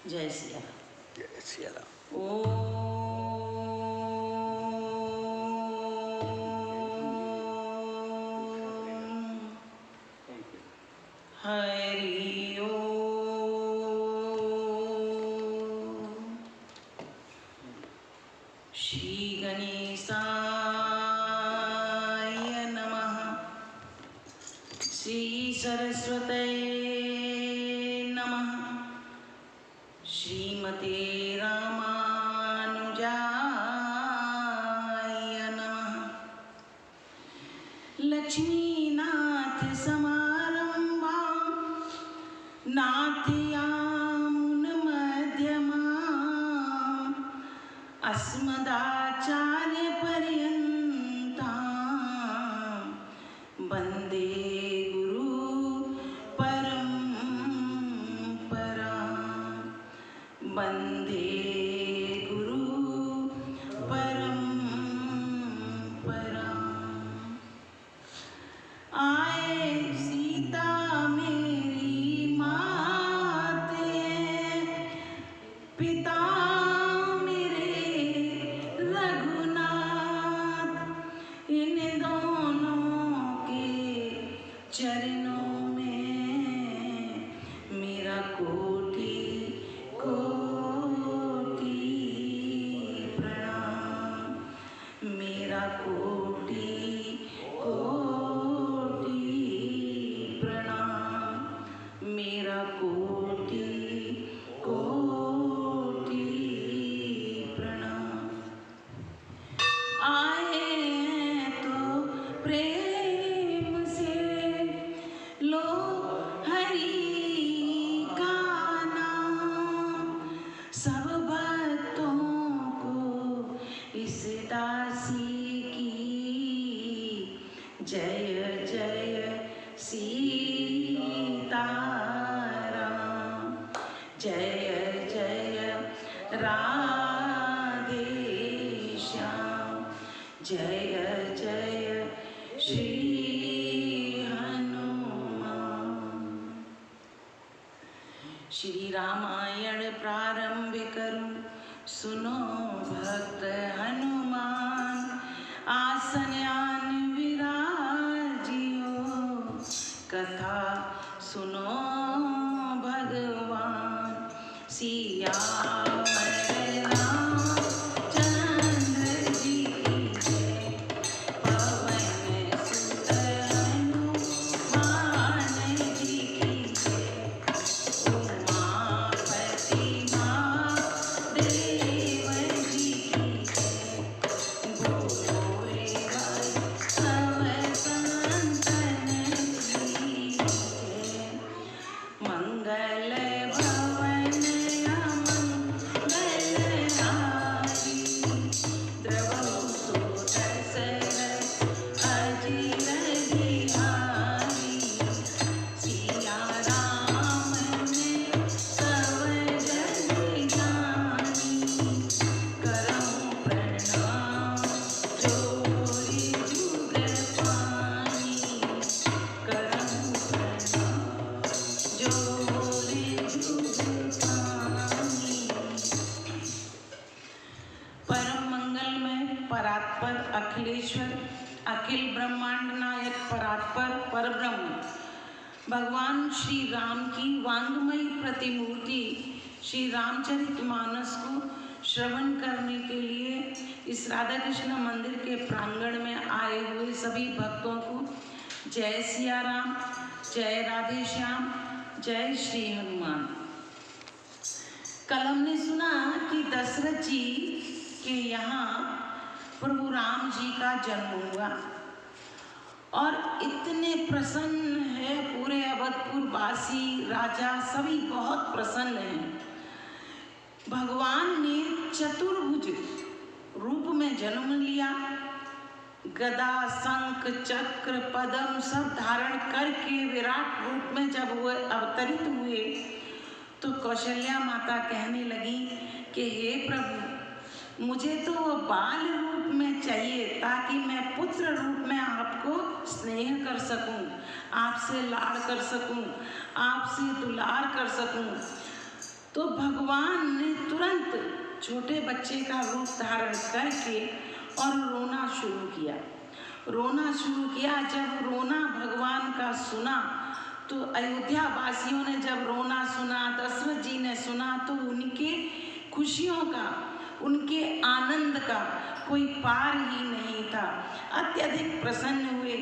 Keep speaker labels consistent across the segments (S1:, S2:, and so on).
S1: जय सिया राम।
S2: जय सिया राम।
S1: हरि ओम। श्री गणेशाय नमः। श्री सरस्वते नमः। श्रीमते रामानुजाय नमः। लक्ष्मीनाथ समारंभां नाथयामुनमध्यमाम् अस्मदाचार्यपर्यन्तां वन्दे गुरु परम्परां। वन्दे गुरु परम्परां। आए सीता मेरी माते, पिता मेरे रघुनाथ, इन दोनों के चरणों में मेरा कोटि कोटि प्रणाम। मेरा कोटि कोटि प्रणाम। मेरा कोटि कोटि प्रणाम। आए तो प्रेम से लो हरि का नाम। सब भक्तों को इस दासी की जय जय सीताराम। जय जय राधे श्याम। जय जय श्री हनुमान। श्री रामायण प्रारंभ करूं, सुनो भक्त हनुमान। आसन आन विराजियो, कथा सुनो भगवान। सिया रामचंद्र जी की जय। पवन सुत हनुमान जी की जय। उमापति महादेव जी की जय। बोलो रे वैष्णव संतन की जय। मंगल भवन अमंगलहारी, द्रवहु सुदशरथ अजिर बिहारी। सिया राम ने सब जग जानी, करहु प्रणाम जोरी जुग पानी। करहु प्रणाम जोरी जुग पानी। परम मंगलमय परात्पर अखिलेश्वर अखिल ब्रह्मांड नायक परात्पर परब्रह्म भगवान श्री राम की वांगमयी प्रतिमूर्ति श्री रामचरितमानस को श्रवण करने के लिए इस राधा कृष्ण मंदिर के प्रांगण में आए हुए सभी भक्तों को जय सिया राम, जय राधे श्याम, जय श्री हनुमान। कल हमने सुना कि दशरथ जी के यहाँ प्रभु राम जी का जन्म हुआ और इतने प्रसन्न है पूरे अवधपुर वासी, राजा सभी बहुत प्रसन्न हैं। भगवान ने चतुर्भुज रूप में जन्म लिया। गदा शंख चक्र पद्म सब धारण करके विराट रूप में जब वो अवतरित हुए तो कौशल्या माता कहने लगी कि हे प्रभु, मुझे तो वो बाल रूप में चाहिए ताकि मैं पुत्र रूप में आपको स्नेह कर सकूं, आपसे लाड़ कर सकूं, आपसे दुलार कर सकूं। तो भगवान ने तुरंत छोटे बच्चे का रूप धारण करके और रोना शुरू किया। रोना शुरू किया। जब रोना भगवान का सुना तो अयोध्या वासियों ने जब रोना सुना, दशरथ जी ने सुना, तो उनके खुशियों का, उनके आनंद का कोई पार ही नहीं था। अत्यधिक प्रसन्न हुए।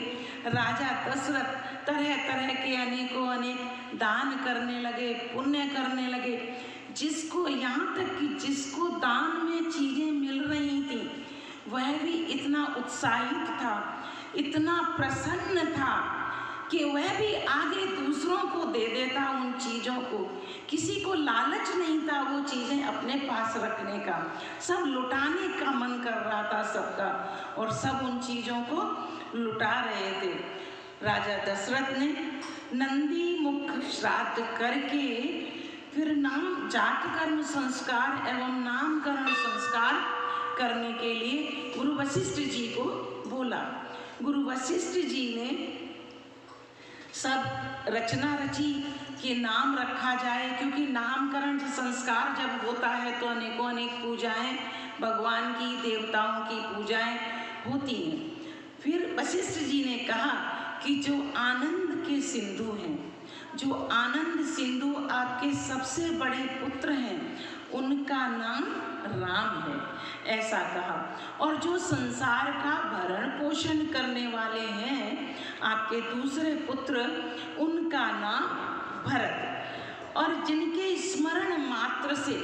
S1: राजा दशरथ तरह तरह के अनेकों अनेक दान करने लगे, पुण्य करने लगे। जिसको, यहाँ तक कि जिसको दान में चीजें मिल रही थी वह भी इतना उत्साहित था, इतना प्रसन्न था कि वह भी आगे दूसरों को दे देता उन चीज़ों को। किसी को लालच नहीं था वो चीज़ें अपने पास रखने का, सब लुटाने का मन कर रहा था सबका, और सब उन चीज़ों को लुटा रहे थे। राजा दशरथ ने नंदी मुख श्राद्ध करके फिर नाम जातकर्म संस्कार एवं नामकरण संस्कार करने के लिए गुरु वशिष्ठ जी को बोला। गुरु वशिष्ठ जी ने सब रचना रची कि नाम रखा जाए, क्योंकि नामकरण संस्कार जब होता है तो अनेकों अनेक पूजाएं, भगवान की, देवताओं की पूजाएं होती हैं। फिर वशिष्ठ जी ने कहा कि जो आनंद के सिंधु हैं, जो आनंद सिंधु आपके सबसे बड़े पुत्र हैं, उनका नाम राम है, ऐसा कहा। और जो संसार का भरण पोषण करने वाले हैं आपके दूसरे पुत्र, उनका नाम भरत। और जिनके स्मरण मात्र से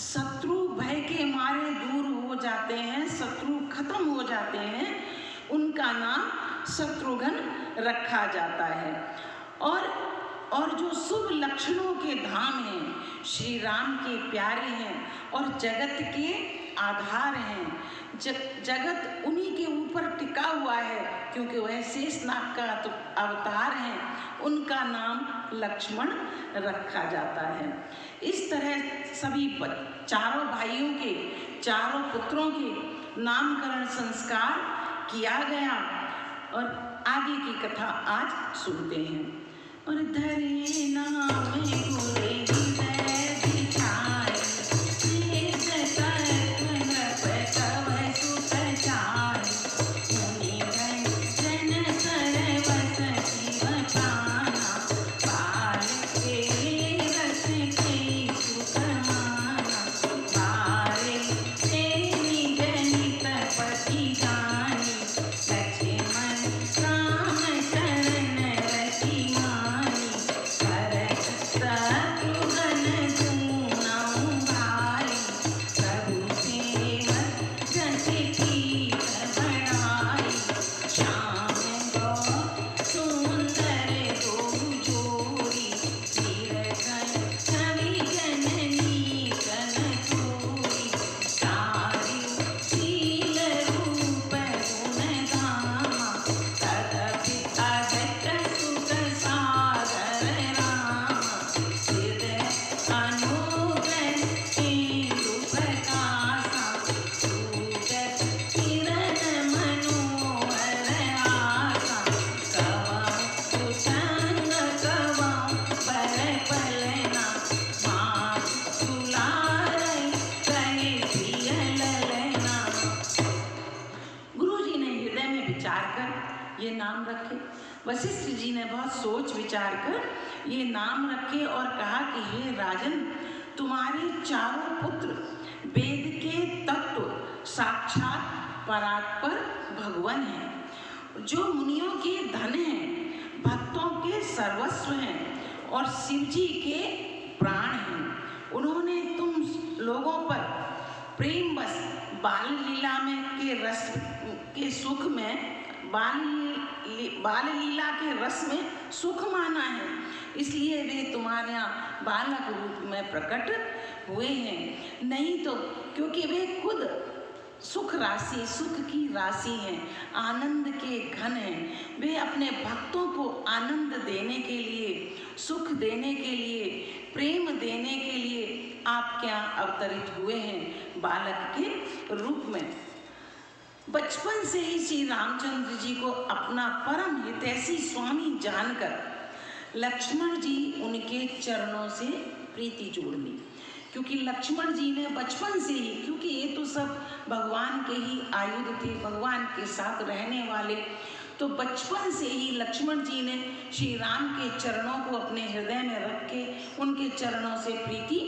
S1: शत्रु भय के मारे दूर हो जाते हैं, शत्रु खत्म हो जाते हैं, उनका नाम शत्रुघ्न रखा जाता है। और जो शुभ लक्षणों के धाम हैं, श्री राम के प्यारे हैं और जगत के आधार हैं, जगत उन्हीं के ऊपर टिका हुआ है, क्योंकि वह शेषनाग का अवतार हैं, उनका नाम लक्ष्मण रखा जाता है। इस तरह सभी चारों भाइयों के, चारों पुत्रों के नामकरण संस्कार किया गया। और आगे की कथा आज सुनते हैं। और धरे नाम गुरे हृदय दिखाए, वेद तर्क नृप कव सुत जाय, मुनि जन सरवस शिव प्राणा, बाल के रस के सुख माना, बारे ते निज नित पति जानी, लक्ष्मण राम चरण रति मानी, भरत शत्रुघ्न दूनौ भाई, प्रभु सेवक जस कीट बढ़ाई, श्याम गौर सुंदर बहु जोड़ी, दीर्घ छवि जननी कन चोरी, सारियु शील रूप गुण धामा, तदपि अगट सुख सागर रामा, हृदय अनुग्रह इंदु प्रकाशा, सूजत किरण मनोहर आशा, कवौ कुसंग कवौ बर पलना, मातु दुलारै कहे प्रिय ललना। गुरु जी ने हृदय में विचार कर ये नाम रखे। वशिष्ठ जी ने बहुत सोच विचार कर ये नाम रखे और कहा कि हे राजन, तुम्हारे चारों पुत्र वेद के तत्व साक्षात परात्पर भगवान हैं, जो मुनियों के धन हैं, भक्तों के सर्वस्व हैं और शिव जी के प्राण हैं। उन्होंने तुम लोगों पर प्रेम बस बाल लीला में के रस के सुख में, बाल लीला के रस में सुख माना है, इसलिए वे तुम्हारे यहाँ बालक रूप में प्रकट हुए हैं। नहीं तो क्योंकि वे खुद सुख राशि, सुख की राशि हैं, आनंद के घन हैं। वे अपने भक्तों को आनंद देने के लिए, सुख देने के लिए, प्रेम देने के लिए आपके यहाँ अवतरित हुए हैं बालक के रूप में। बचपन से ही श्री रामचंद्र जी को अपना परम हितैषी स्वामी जानकर लक्ष्मण जी उनके चरणों से प्रीति जोड़ ली। क्योंकि लक्ष्मण जी ने बचपन से ही, क्योंकि ये तो सब भगवान के ही आयुध थे, भगवान के साथ रहने वाले, तो बचपन से ही लक्ष्मण जी ने श्री राम के चरणों को अपने हृदय में रख के उनके चरणों से प्रीति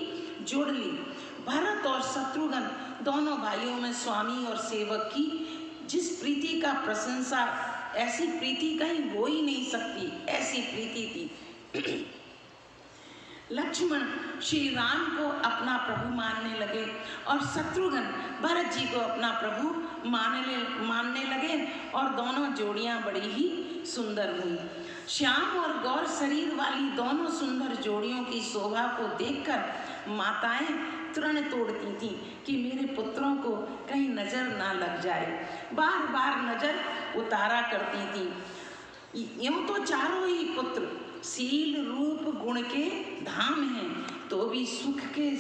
S1: जोड़ ली। भरत और शत्रुघ्न दोनों भाइयों में स्वामी और सेवक की जिस प्रीति का प्रशंसा, ऐसी प्रीति कहीं हो ही नहीं सकती, ऐसी प्रीति थी। लक्ष्मण श्री राम को अपना प्रभु मानने लगे और शत्रुघ्न भरत जी को अपना प्रभु मानने लगे और दोनों जोड़ियां बड़ी ही सुंदर हुई। श्याम और गौर शरीर वाली दोनों सुंदर जोड़ियों की शोभा को देखकर माताएं तृण तोड़ती थीं कि मेरे पुत्रों को कहीं नजर ना लग जाए, बार बार नजर उतारा करती थीं। यूं तो चारों ही पुत्र शील रूप गुण के धाम हैं, तो भी सुख के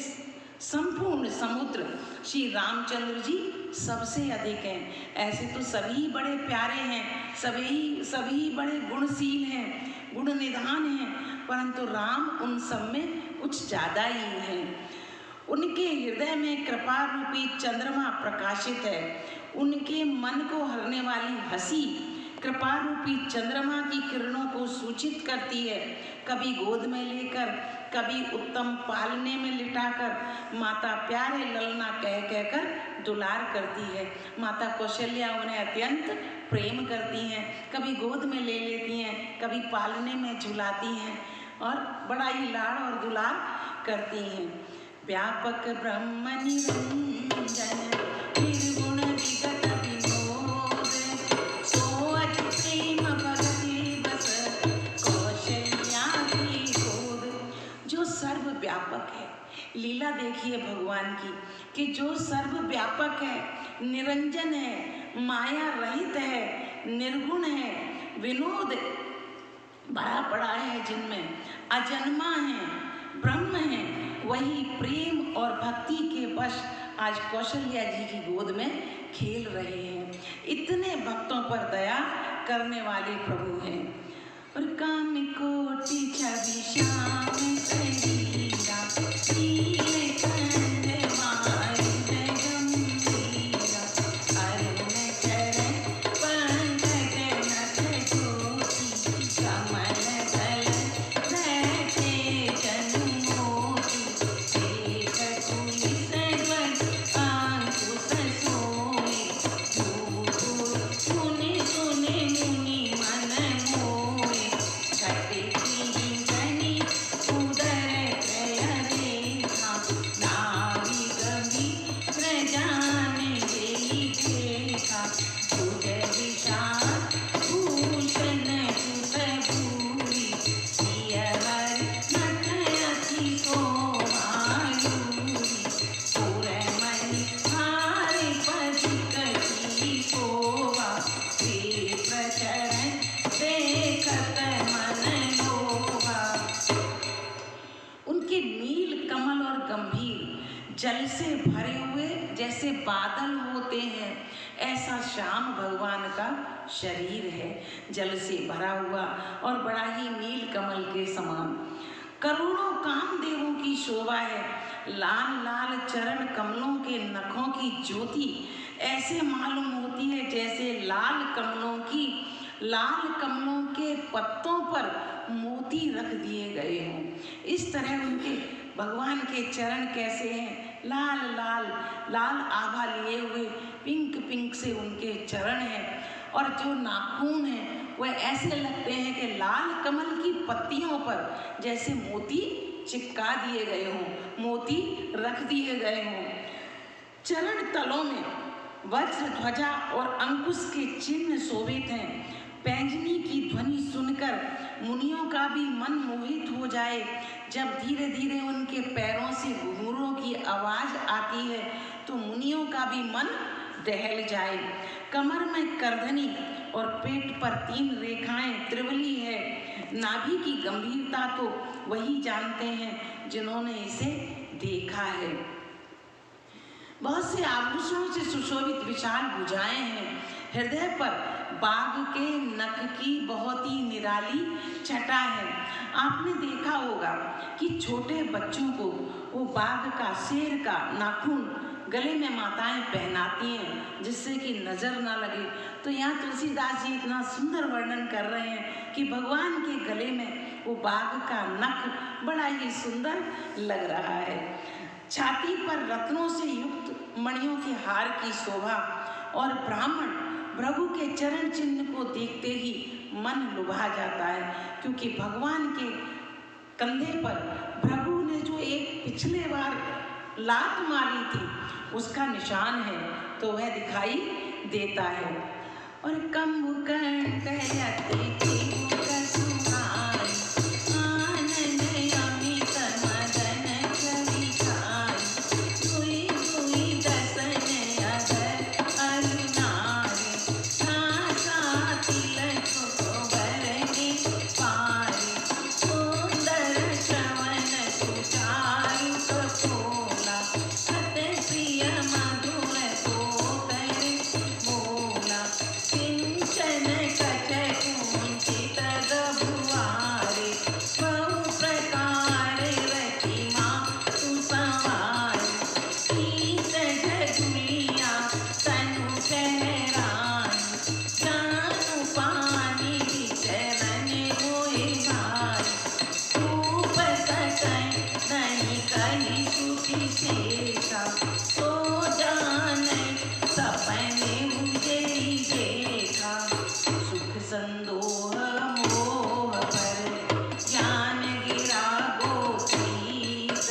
S1: संपूर्ण समुद्र श्री रामचंद्र जी सबसे अधिक हैं। ऐसे तो सभी बड़े प्यारे हैं, सभी बड़े गुणशील हैं, गुण निधान हैं, परंतु राम उन सब में कुछ ज़्यादा ही हैं। उनके हृदय में कृपा रूपी चंद्रमा प्रकाशित है। उनके मन को हरने वाली हंसी कृपा रूपी चंद्रमा की किरणों को सूचित करती है। कभी गोद में लेकर, कभी उत्तम पालने में लिटाकर माता प्यारे ललना कह कहकर दुलार करती है। माता कौशल्या उन्हें अत्यंत प्रेम करती हैं, कभी गोद में ले लेती हैं, कभी पालने में झुलाती हैं और बड़ा ही लाड़ और दुलार करती हैं। व्यापक ब्रह्म निरंजन निर्गुण विगत विनोद, सो अति प्रेम भगति बस कौशल्या की गोद। जो सर्वव्यापक है, लीला देखिए भगवान की कि जो सर्वव्यापक है, निरंजन है, माया रहित है, निर्गुण है, विनोद भरा पड़ा है जिनमें, अजन्मा है, ब्रह्म है, वही प्रेम और भक्ति के वश आज कौशल्या जी की गोद में खेल रहे हैं। इतने भक्तों पर दया करने वाले प्रभु हैं। और काम कोटि छवि श्याम शरीरा, नील कंठ माई गंभीरा, अरुण चरण पंकज नख कोटि, कमल दल बैठे जन मोती, एक कुलिस ध्वज अंकुश सोई, दूर सुने सुने मुनि मन मोए, कटकी गनी उदर त्रय रेखा, नाभि गंभीर जान जेई देखा, भुज विशाल भूषण कुश भूरि, सियहर नख अति शोभायूरि, पुरमणि हार पथिक शोभा, वे प्रचरण देखत मन लोभा। उनके नील कमल और गंभीर जल से भरे हुए जैसे बादल होते हैं, ऐसा श्याम भगवान का शरीर है, जल से भरा हुआ और बड़ा ही नील कमल के समान। करोड़ों कामदेवों की शोभा है, लाल लाल चरण कमलों के नखों की ज्योति ऐसे मालूम होती है जैसे लाल कमलों के पत्तों पर मोती रख दिए गए हों। इस तरह उनके भगवान के चरण कैसे हैं, लाल लाल लाल आभा लिए हुए, पिंक पिंक से उनके चरण हैं। और जो नाखून हैं वह ऐसे लगते हैं कि लाल कमल की पत्तियों पर जैसे मोती चिपका दिए गए हों, मोती रख दिए गए हों। चरण तलों में वज्र ध्वजा और अंकुश के चिन्ह शोभित हैं। पैंजनी की ध्वनि सुनकर मुनियों का भी मन मोहित हो जाए। जब धीरे धीरे उनके पैरों से घुंघरूओं की आवाज आती है तो मुनियों का भी मन दहल जाए। कमर में करधनी और पेट पर 3 रेखाएं त्रिवली है। नाभि की गंभीरता तो वही जानते हैं जिन्होंने इसे देखा है। बहुत से आभूषणों से सुशोभित विशाल भुजाएं हैं। हृदय पर बाघ के नख की बहुत ही निराली छटा है। आपने देखा होगा कि छोटे बच्चों को वो बाघ का, शेर का नाखून गले में माताएं पहनाती हैं जिससे कि नजर ना लगे। तो यहाँ तुलसीदास जी इतना सुंदर वर्णन कर रहे हैं कि भगवान के गले में वो बाघ का नख बड़ा ही सुंदर लग रहा है। छाती पर रत्नों से युक्त मणियों के हार की शोभा और ब्राह्मण प्रभु के चरण चिन्ह को देखते ही मन लुभा जाता है, क्योंकि भगवान के कंधे पर प्रभु ने जो एक पिछले बार लात मारी थी उसका निशान है, तो वह दिखाई देता है। और कंबुकंठ यति त्रिभुज सुहाई, आनंद अमित मदन छवि छाई, दुई दुई दसन अधर अरुणारे, सा तिलक भरने पारे, सुंदर श्रवण सुचारु कपोला, अति प्रिय मधुर सोतर बोला, किंचन कच कुंचित गभुआरे, बहु प्रकार रतिमा सुसंवारे, शीत झुलिया तनु ठहराई, जानु पानी विचरण मोहि भाई, रूप सकल नहीं कही सुखी शेषा, सो जानै सपने उजरी देखा, सुख संदोह मोह पर ज्ञान गिरा गोपीत,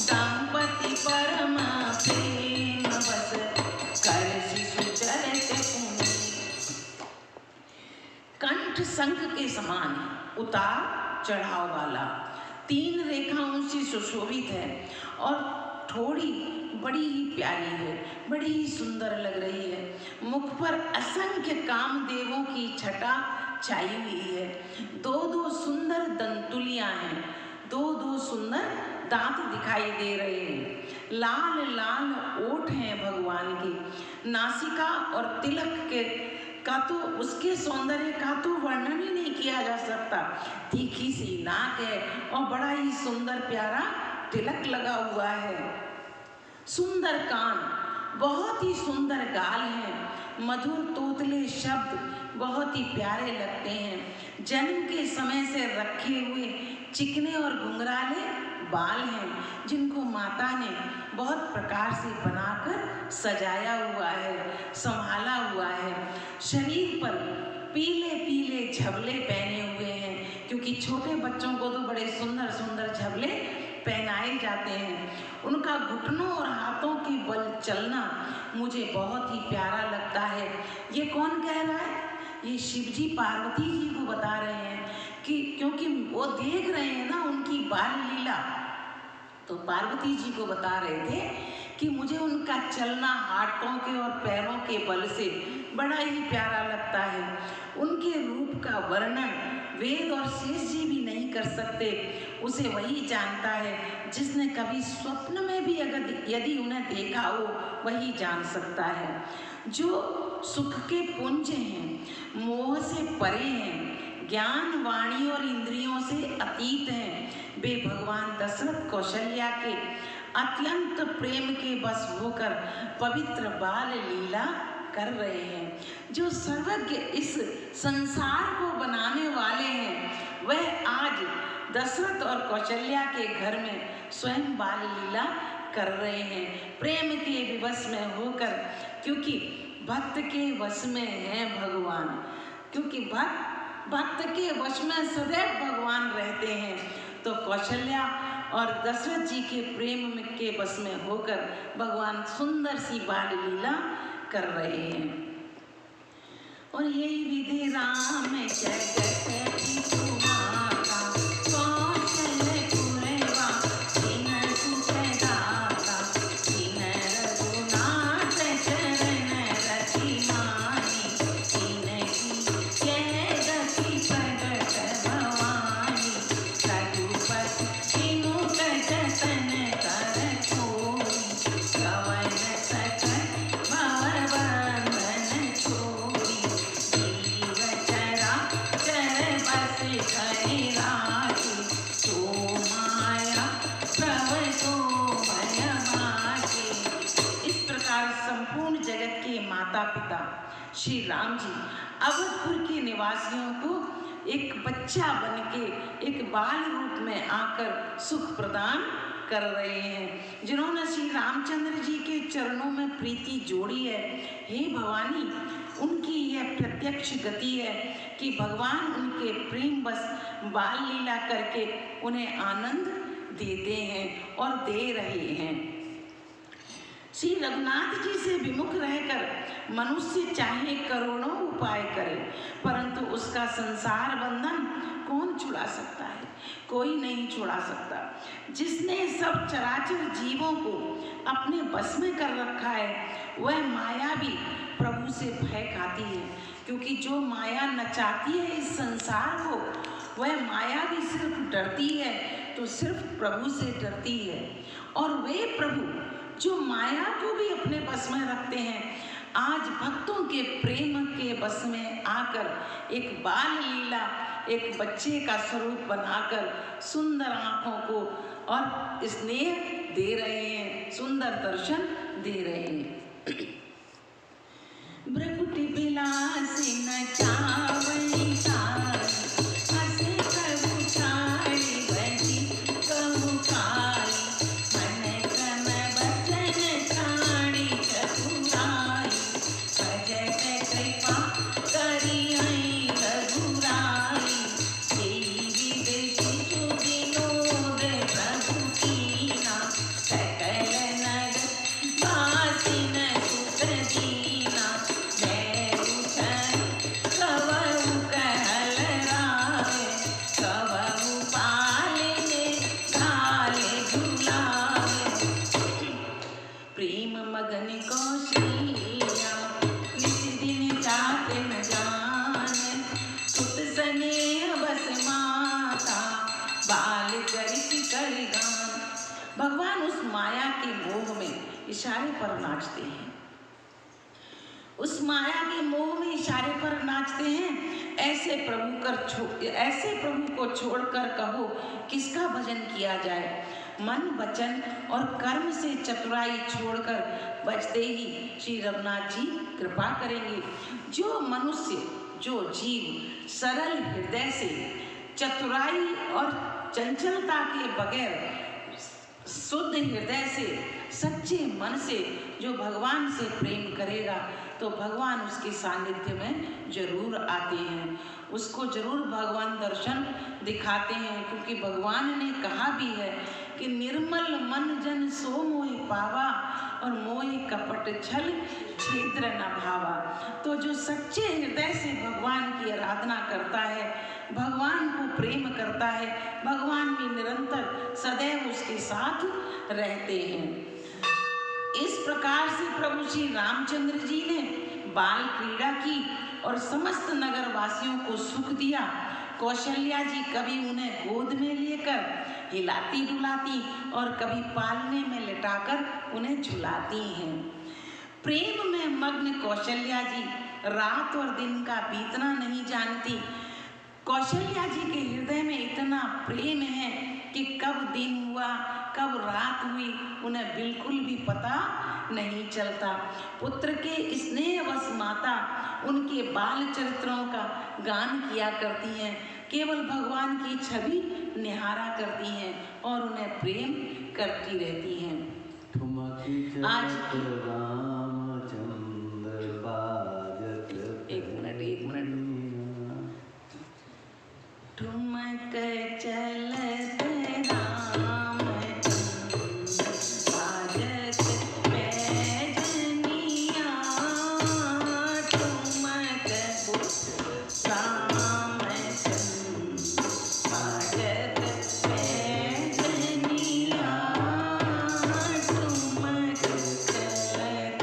S1: दंपति परम प्रेम बस कर शिशु चरित पुनीत। कंठ शंख के समान उतार चढ़ाव वाला, 3 रेखाओं से सुशोभित है और थोड़ी बड़ी ही प्यारी है, बड़ी ही सुंदर लग रही है। मुख पर असंख्य कामदेवों की छटा छाई हुई है। 2-2 सुंदर दंतुलियां हैं, 2-2 सुंदर दांत दिखाई दे रहे हैं। लाल लाल ओठ हैं भगवान की। नासिका और तिलक के का तो उसके सौंदर्य का तो वर्णन ही नहीं किया जा सकता। तीखी सी नाक है और बड़ा ही सुंदर प्यारा तिलक लगा हुआ है। सुंदर कान, बहुत ही सुंदर गाल हैं। मधुर तोतले शब्द बहुत ही प्यारे लगते हैं। जन्म के समय से रखे हुए चिकने और घुंघराले बाल हैं जिनको माता ने बहुत प्रकार से बनाकर सजाया हुआ है, संभाला हुआ है। शरीर पर पीले पीले झबले पहने हुए हैं, क्योंकि छोटे बच्चों को तो बड़े सुंदर सुंदर झबले पहनाए जाते हैं। उनका घुटनों और हाथों के बल चलना मुझे बहुत ही प्यारा लगता है। ये कौन कह रहा है? ये शिव जी पार्वती जी को बता रहे हैं कि क्योंकि वो देख रहे हैं ना उनकी बाल लीला, तो पार्वती जी को बता रहे थे कि मुझे उनका चलना हाथों के और पैरों के बल से बड़ा ही प्यारा लगता है। उनके रूप का वर्णन वेद और शेष जी भी नहीं कर सकते, उसे वही जानता है जिसने कभी स्वप्न में भी अगर यदि उन्हें देखा हो वही जान सकता है। जो सुख के पुंज हैं, मोह से परे हैं, ज्ञान वाणी और इंद्रियों से अतीत हैं, वे भगवान दशरथ कौशल्या के अत्यंत प्रेम के बस होकर पवित्र बाल लीला कर रहे हैं। जो सर्वज्ञ इस संसार को बनाने वाले हैं वह आज दशरथ और कौशल्या के घर में स्वयं बाल लीला कर रहे हैं, प्रेम के विवश में होकर, क्योंकि भक्त के वश में है भगवान, क्योंकि भक्त के वश में सदैव भगवान रहते हैं। तो कौशल्या और दशरथ जी के प्रेम के वश में होकर भगवान सुंदर सी बाल लीला कर रहे हैं। और यही विधि राम जगत पितु माता, कौशलपुरवा दीन सुख दाता, दीन रघुनाथ चरण रति मानी, दीन की जय गति प्रगट भवानी, रघुपति किनुत जतन कर छोड़ी, कवन सकल भव बंधन छोड़ी, पिता श्री राम जी अवधपुर के निवासियों को एक बच्चा बनके एक बाल रूप में आकर सुख प्रदान कर रहे हैं, जिन्होंने श्री रामचंद्र जी के चरणों में प्रीति जोड़ी है। हे भवानी, उनकी यह प्रत्यक्ष गति है कि भगवान उनके प्रेम बस बाल लीला करके उन्हें आनंद देते हैं और दे रहे हैं। श्री रघुनाथ जी से विमुख रहकर मनुष्य चाहे करोड़ों उपाय करे, परंतु उसका संसार बंधन कौन छुड़ा सकता है? कोई नहीं छुड़ा सकता। जिसने सब चराचर जीवों को अपने बस में कर रखा है, वह माया भी प्रभु से भय खाती है, क्योंकि जो माया नचाती है इस संसार को, वह माया भी सिर्फ डरती है तो सिर्फ प्रभु से डरती है। और वे प्रभु जो माया को भी अपने बस में रखते हैं, आज भक्तों के प्रेम के बस में आकर एक बाल लीला, एक बच्चे का स्वरूप बनाकर सुंदर आँखों को और स्नेह दे रहे हैं, सुंदर दर्शन दे रहे हैं। भ्रकुटि बिलासी नचावई तारी, हंसे प्रभु छाड़ी बजी कहु काई, मन कन बचन छाड़ी चतुराई, भजत कृपा करी हई रघुराई, देवी देशी विनोद प्रभु कीना, सकल नर बासिन सुख दीना, मगन कौशल्या नित दिन जात न जान, सुत स्नेह बस माता बाल चरित कर गान। भगवान उस माया के मोह में इशारे पर नाचते हैं, उस माया के मोह में इशारे पर नाचते हैं। ऐसे प्रभु को छोड़कर कहो किसका भजन किया जाए। मन वचन और कर्म से चतुराई छोड़कर बचते ही श्री रघुनाथ जी कृपा करेंगे। जो मनुष्य, जो जीव सरल हृदय से, चतुराई और चंचलता के बगैर शुद्ध हृदय से, सच्चे मन से जो भगवान से प्रेम करेगा, तो भगवान उसके सानिध्य में जरूर आते हैं, उसको जरूर भगवान दर्शन दिखाते हैं। क्योंकि भगवान ने कहा भी है कि निर्मल मन जन सो मोहि पावा, और मोहि कपट छल छिद्र न भावा। तो जो सच्चे हृदय से भगवान की आराधना करता है, भगवान को प्रेम करता है, भगवान भी निरंतर सदैव उसके साथ रहते हैं। इस प्रकार से प्रभु श्री रामचंद्र जी ने बाल क्रीड़ा की और समस्त नगर वासियों को सुख दिया। कौशल्या जी कभी उन्हें गोद में लेकर हिलाती डुलाती और कभी पालने में लिटाकर उन्हें झुलाती हैं। प्रेम में मग्न कौशल्या जी रात और दिन का बीतना नहीं जानती। कौशल्या जी के हृदय में इतना प्रेम है कि कब दिन हुआ कब रात हुई उन्हें बिल्कुल भी पता नहीं चलता। पुत्र के स्नेहवश माता उनके बाल चरित्रों का गान किया करती हैं, केवल भगवान की छवि निहारा करती हैं और उन्हें प्रेम करती रहती हैं। आज एक मिनट ठुमक चलत राम बाजत पैजनिया, ठुमक राम बाजत पैजनिया, ठुमक चलत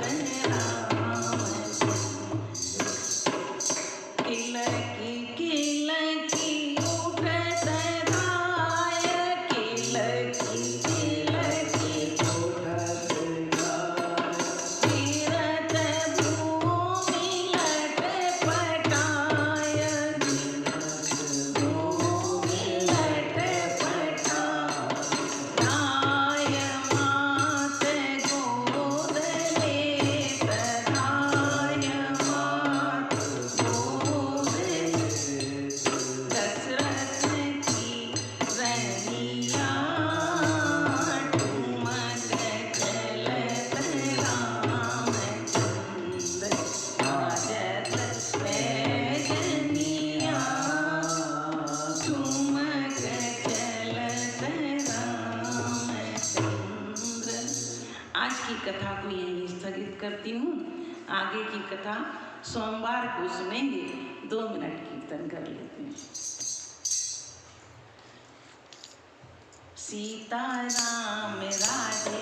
S1: आज की कथा को यहीं स्थगित करती हूँ। आगे की कथा सोमवार को सुनेंगे। 2 मिनट कीर्तन कर लेते हैं। सीताराम राधे